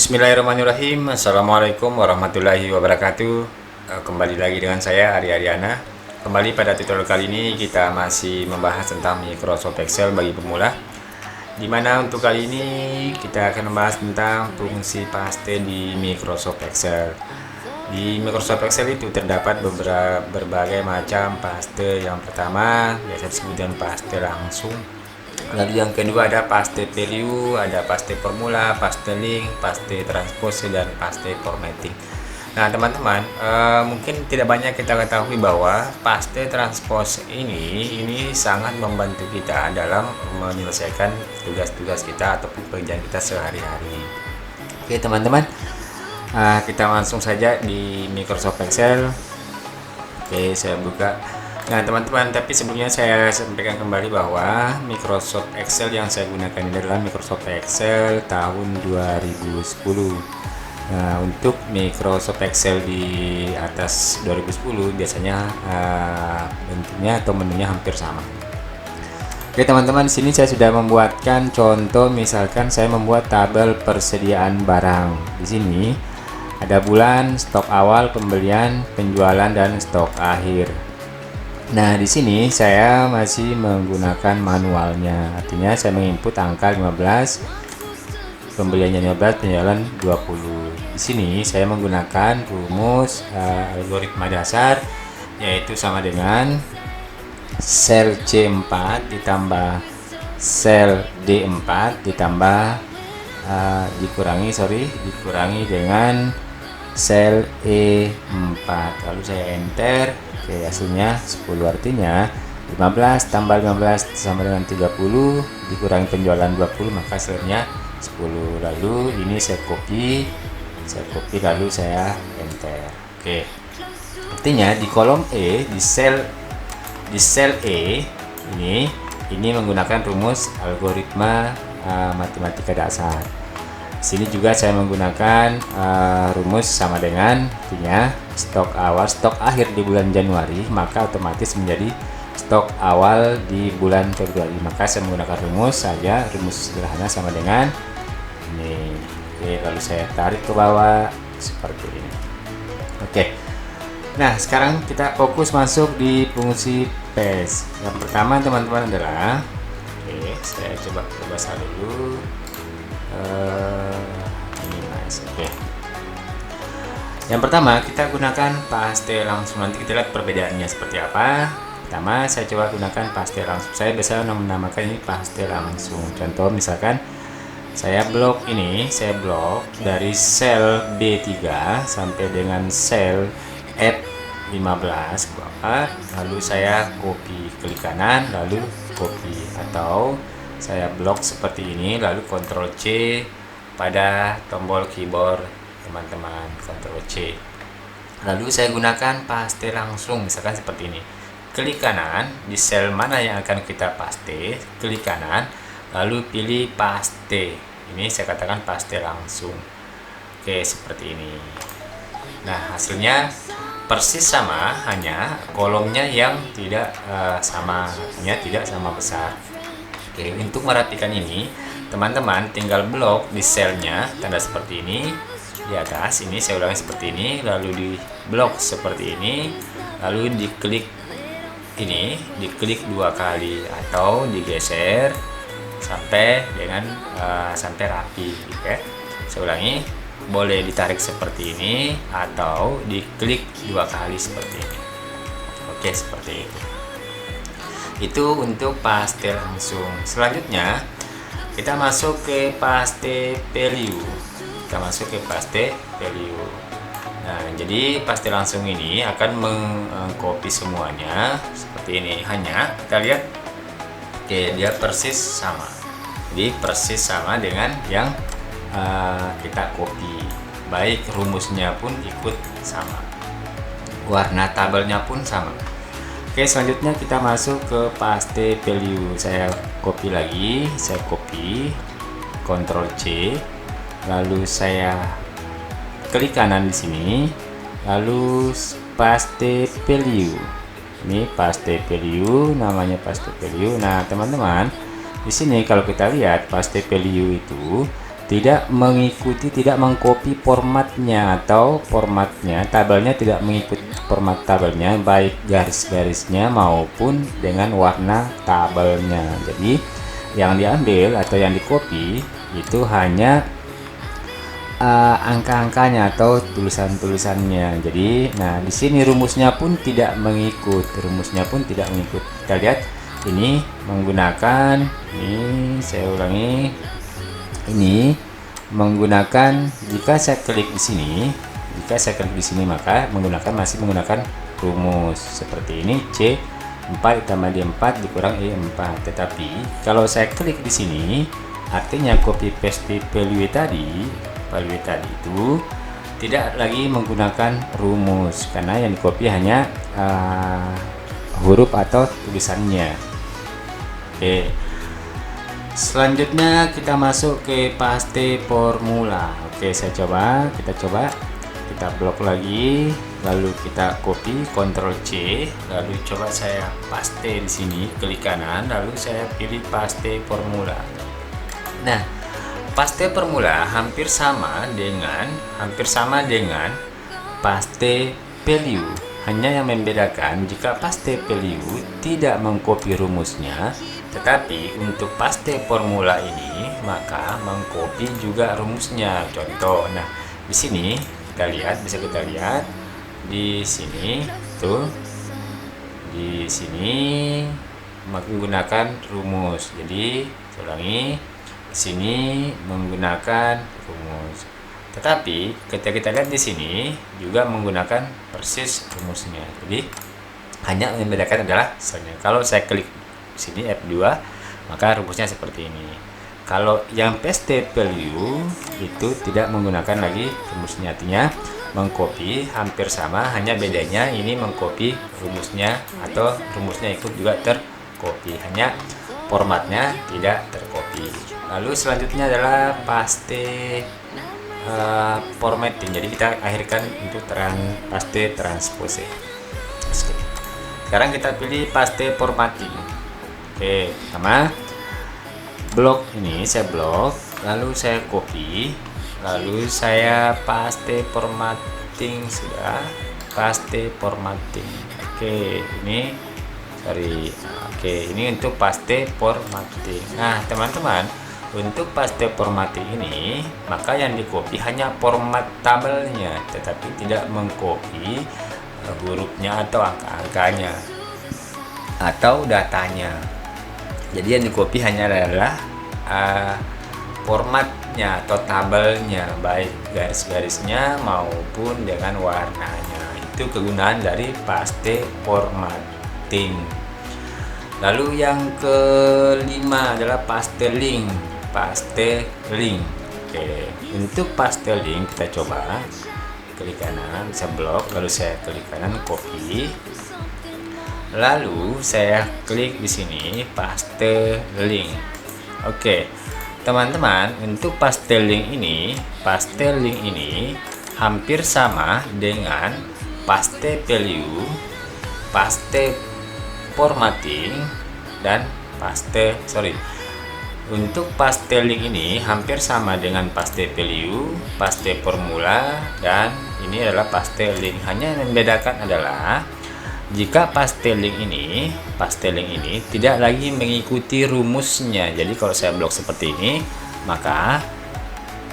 Bismillahirrahmanirrahim. Assalamualaikum warahmatullahi wabarakatuh. Kembali lagi dengan saya Ari Ariana. Kembali pada tutorial kali ini kita masih membahas tentang Microsoft Excel bagi pemula. Dimana untuk kali ini kita akan membahas tentang fungsi paste di Microsoft Excel. Di Microsoft Excel itu terdapat berbagai macam paste. Yang pertama biasa disebut dengan paste langsung. Lalu yang kedua ada paste value, ada paste formula, paste link, paste transpose, dan paste formatting. Nah teman-teman, mungkin tidak banyak kita ketahui bahwa paste transpose ini sangat membantu kita dalam menyelesaikan tugas-tugas kita ataupun pekerjaan kita sehari-hari. Oke teman-teman, kita langsung saja di Microsoft Excel. Oke, saya buka. Nah teman-teman, tapi sebelumnya saya sampaikan kembali bahwa Microsoft Excel yang saya gunakan ini adalah Microsoft Excel tahun 2010. Nah untuk Microsoft Excel di atas 2010 biasanya bentuknya atau menunya hampir sama. Oke teman-teman, di sini saya sudah membuatkan contoh. Misalkan saya membuat tabel persediaan barang. Di sini ada bulan, stok awal, pembelian, penjualan, dan stok akhir. Nah, di sini saya masih menggunakan manualnya. Artinya saya menginput angka 15, pembeliannya 15, penjualan 20. Di sini saya menggunakan rumus algoritma dasar, yaitu sama dengan sel C4 ditambah sel D4 ditambah dikurangi dengan sel E4. Lalu saya enter. Oke, hasilnya 10, artinya 15 tambah 15 sama dengan 30 dikurangi penjualan 20, maka hasilnya 10. Lalu ini saya copy lalu saya enter. Oke, artinya di kolom E, di sel E ini menggunakan rumus algoritma matematika dasar. Sini juga saya menggunakan rumus sama dengan, artinya stok awal, stok akhir di bulan Januari, maka otomatis menjadi stok awal di bulan Februari. Maka saya menggunakan rumus saja, rumus sederhana sama dengan ini. Oke, lalu saya tarik ke bawah seperti ini. Oke. Nah, sekarang kita fokus masuk di fungsi paste. Yang pertama teman-teman adalah, oke, saya coba bahasa dulu. Ini mas, oke. Yang pertama kita gunakan paste langsung. Nanti kita lihat perbedaannya seperti apa. Pertama saya coba gunakan paste langsung. Saya biasa menamakan ini paste langsung. Contoh misalkan saya blok dari sel B3 sampai dengan sel F15 ke bawah, lalu saya copy, klik kanan lalu copy, atau saya blok seperti ini lalu Ctrl C pada tombol keyboard teman-teman, Ctrl C. Lalu saya gunakan paste langsung, misalkan seperti ini. Klik kanan di sel mana yang akan kita paste, klik kanan lalu pilih paste. Ini saya katakan paste langsung. Oke, seperti ini. Nah, hasilnya persis sama, hanya kolomnya yang tidak sama, artinya tidak sama besar. Oke, untuk merapikan ini, teman-teman tinggal blok di selnya, tanda seperti ini, di atas ini saya ulangi seperti ini, lalu di blok seperti ini, lalu diklik ini, diklik 2 kali atau digeser sampai dengan sampai rapi, gitu ya. Saya ulangi, boleh ditarik seperti ini atau diklik 2 kali seperti ini. Oke, seperti itu. Itu untuk paste langsung. Selanjutnya kita masuk ke paste value. Nah, jadi paste langsung ini akan mengcopy semuanya seperti ini. Hanya kita lihat, oke, dia persis sama. Jadi persis sama dengan yang kita copy. Baik rumusnya pun ikut sama. Warna tabelnya pun sama. Oke, selanjutnya kita masuk ke paste value. Saya copy lagi, Ctrl C, lalu saya klik kanan di sini, lalu paste value. Ini paste value, namanya paste value. Nah, teman-teman, di sini kalau kita lihat paste value itu tidak mengikuti, tidak mengcopy formatnya, atau formatnya tabelnya tidak mengikuti format tabelnya, baik garis-garisnya maupun dengan warna tabelnya. Jadi yang diambil atau yang di copy itu hanya angka-angkanya atau tulisan-tulisannya. Jadi nah di sini rumusnya pun tidak mengikut, kita lihat ini menggunakan, ini saya ulangi, ini menggunakan, jika saya klik di sini, maka masih menggunakan rumus seperti ini, C 4 ditambah D4 dikurang E4. Tetapi kalau saya klik di sini, artinya copy paste value tadi itu tidak lagi menggunakan rumus, karena yang di copy hanya huruf atau tulisannya. Oke, selanjutnya kita masuk ke paste formula. Oke, kita blok lagi, lalu kita copy, Ctrl C, lalu coba saya paste di sini, klik kanan, lalu saya pilih paste formula. Nah, paste formula hampir sama dengan paste value. Hanya yang membedakan, jika paste value tidak mengcopy rumusnya, tetapi untuk paste formula ini maka mengcopy juga rumusnya. Contoh, nah di sini bisa kita lihat di sini tuh, di sini menggunakan rumus. Jadi ulangi, sini menggunakan rumus, tetapi ketika kita lihat di sini juga menggunakan persis rumusnya. Jadi hanya yang membedakan adalah misalnya kalau saya klik sini F2 maka rumusnya seperti ini. Kalau yang paste value itu tidak menggunakan lagi rumusnya, artinya mengcopy hampir sama, hanya bedanya ini mengcopy rumusnya atau rumusnya ikut juga tercopy, hanya formatnya tidak tercopy. Lalu selanjutnya adalah paste formatting. Jadi kita akhirkan untuk paste transpose. Sekarang kita pilih paste formatting. Oke, pertama blok ini saya blok, lalu saya copy, lalu saya paste formatting. Sudah paste formatting. Oke, ini ini untuk paste formatting. Nah teman-teman, untuk paste formatting ini maka yang di copy hanya format tabelnya, tetapi tidak mengcopy hurufnya atau angka-angkanya atau datanya. Jadi yang di copy hanya adalah formatnya atau tabelnya, baik garis-garisnya maupun dengan warnanya. Itu kegunaan dari paste formatting. Lalu yang kelima adalah paste link. Oke, untuk paste link kita coba klik kanan, saya blok, lalu saya klik kanan, copy, lalu saya klik di sini paste link. Oke, teman-teman, untuk paste link ini hampir sama dengan paste value, paste formatting, dan untuk paste link ini hampir sama dengan paste value, paste formula, dan ini adalah paste link. Hanya yang membedakan adalah jika paste link ini tidak lagi mengikuti rumusnya. Jadi kalau saya blok seperti ini, maka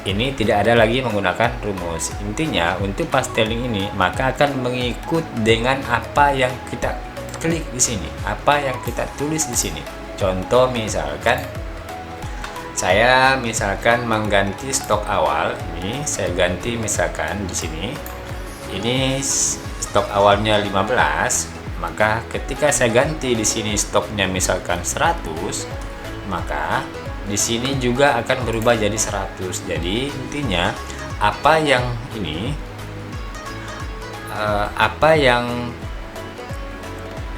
ini tidak ada lagi menggunakan rumus. Intinya untuk paste link ini maka akan mengikut dengan apa yang kita klik di sini, apa yang kita tulis di sini. Contoh misalkan saya mengganti stok awal, ini saya ganti misalkan di sini. Ini stok awalnya 15, maka ketika saya ganti di sini stoknya misalkan 100, maka di sini juga akan berubah jadi 100. Jadi intinya apa yang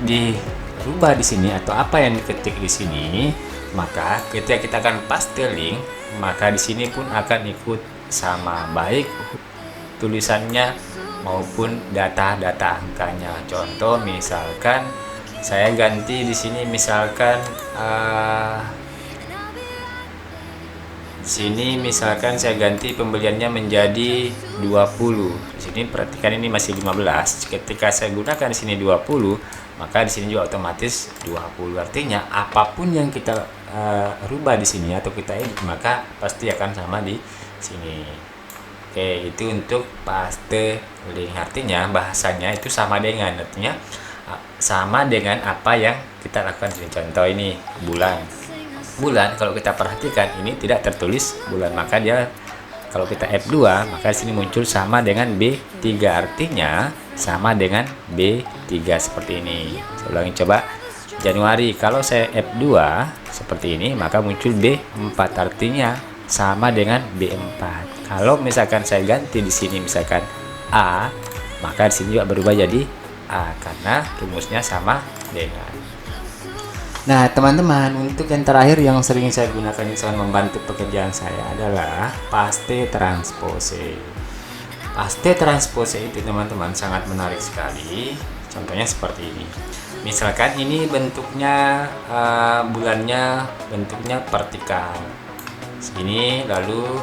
dirubah di sini atau apa yang diketik di sini, maka ketika kita akan paste link, maka di sini pun akan ikut sama, baik tulisannya maupun data-data angkanya. Contoh misalkan saya ganti di sini misalkan Di sini misalkan saya ganti pembeliannya menjadi 20. Di sini perhatikan ini masih 15. Ketika saya gunakan di sini 20, maka di sini juga otomatis 20. Artinya apapun yang kita rubah di sini atau kita edit, maka pasti akan sama di sini. Oke, itu untuk paste link. Artinya bahasanya itu sama dengan, artinya sama dengan apa yang kita lakukan di sini. Contoh ini bulan kalau kita perhatikan ini tidak tertulis bulan, maka dia kalau kita F2 maka di sini muncul sama dengan B3, artinya sama dengan B3 seperti ini. Saya ulangi coba, Januari kalau saya F2 seperti ini maka muncul B4, artinya sama dengan B4. Kalau misalkan saya ganti di sini misalkan A, maka di sini juga berubah jadi A karena rumusnya sama dengan. Nah teman-teman, untuk yang terakhir yang sering saya gunakan yang sangat membantu pekerjaan saya adalah paste transpose. Paste transpose itu teman-teman sangat menarik sekali. Contohnya seperti ini. Misalkan ini bentuknya bulannya bentuknya vertikal segini, lalu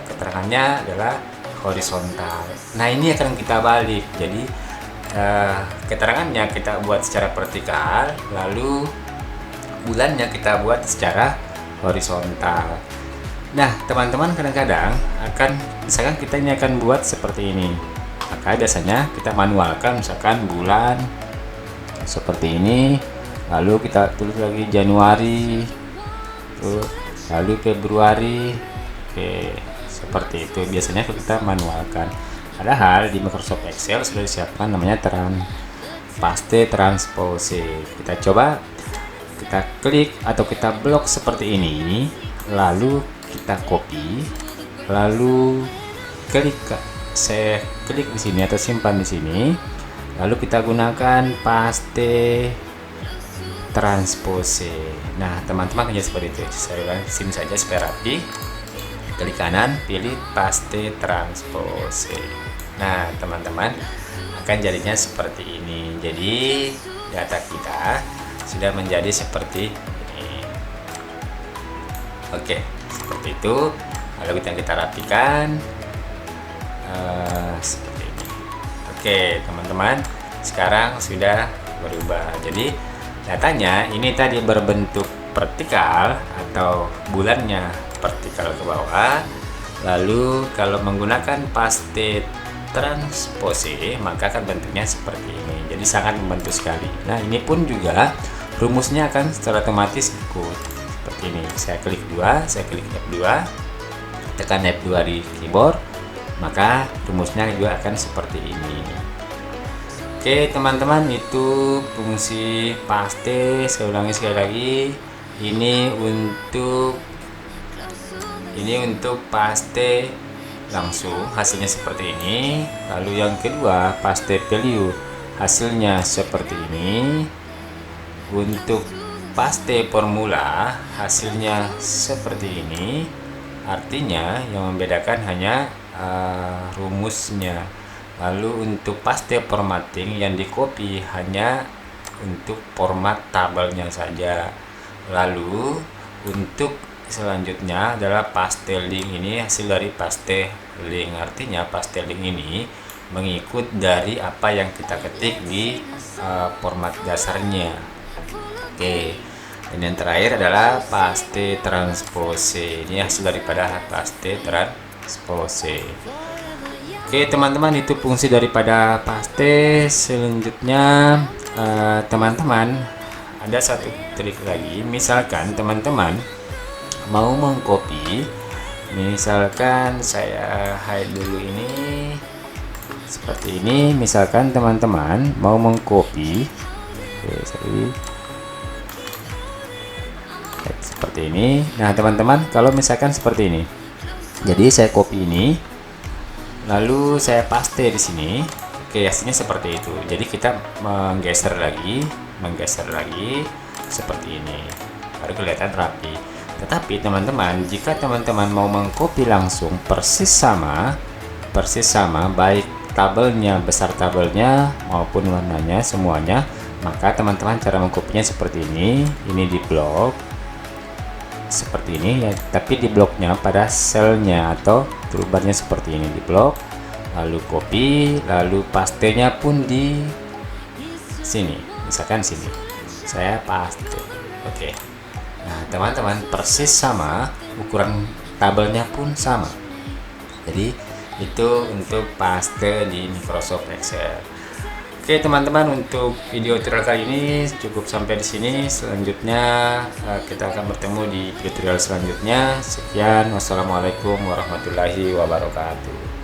keterangannya adalah horizontal. Nah ini akan kita balik, jadi keterangannya kita buat secara vertikal, lalu bulannya kita buat secara horizontal. Nah teman-teman, kadang-kadang misalkan kita ini akan buat seperti ini, maka biasanya kita manualkan misalkan bulan seperti ini, lalu kita tulis lagi Januari, lalu Februari. Oke, seperti itu biasanya kita manualkan. Padahal di Microsoft Excel sudah disiapkan namanya paste transpose. Kita coba, kita klik atau kita blok seperti ini, lalu kita copy, lalu saya klik di sini atau simpan di sini, lalu kita gunakan paste transpose. Nah teman-teman hanya seperti itu. Saya ulang sini saja supaya rapi. Klik kanan, pilih paste transpose. Nah teman-teman, akan jadinya seperti ini. Jadi data kita sudah menjadi seperti ini. Oke, seperti itu. Lalu kita rapikan seperti ini. Oke teman-teman, sekarang sudah berubah. Jadi datanya ini tadi berbentuk vertikal atau bulannya vertikal ke bawah, lalu kalau menggunakan paste transpose maka akan bentuknya seperti ini. Jadi sangat membantu sekali. Nah ini pun juga rumusnya akan secara otomatis ikut seperti ini. Saya klik F2, tekan F2 di keyboard, maka rumusnya juga akan seperti ini. Oke teman-teman, itu fungsi paste. Saya ulangi sekali lagi, ini untuk paste langsung, hasilnya seperti ini. Lalu yang kedua, paste value, hasilnya seperti ini. Untuk paste formula, hasilnya seperti ini. Artinya yang membedakan hanya rumusnya. Lalu untuk paste formatting, yang di copy hanya untuk format tabelnya saja. Lalu untuk selanjutnya adalah paste link, ini hasil dari paste link. Artinya paste link ini mengikut dari apa yang kita ketik di format dasarnya. Oke, dan yang terakhir adalah paste transpose, ini hasil daripada paste transpose. Oke teman-teman, itu fungsi daripada paste. Selanjutnya teman-teman, ada satu trik lagi. Misalkan teman-teman mau mengcopy, misalkan saya hide dulu ini seperti ini. Misalkan teman-teman mau mengcopy, seperti ini. Nah teman-teman, kalau misalkan seperti ini, jadi saya copy ini, lalu saya paste di sini. Oke, hasilnya seperti itu. Jadi kita menggeser lagi seperti ini, baru kelihatan rapi. Tetapi teman-teman, jika teman-teman mau mengcopy langsung persis sama baik tabelnya, besar tabelnya maupun warnanya semuanya, maka teman-teman cara mengcopy-nya seperti ini. Ini di blok, seperti ini ya, tapi di bloknya pada selnya atau toolbarnya seperti ini di blok, lalu copy, lalu pastenya pun di sini, misalkan sini saya paste. Oke. Nah teman-teman, persis sama, ukuran tabelnya pun sama, jadi itu untuk paste di Microsoft Excel. Oke teman-teman, untuk video tutorial kali ini cukup sampai di sini. Selanjutnya kita akan bertemu di tutorial selanjutnya. Sekian, wassalamualaikum warahmatullahi wabarakatuh.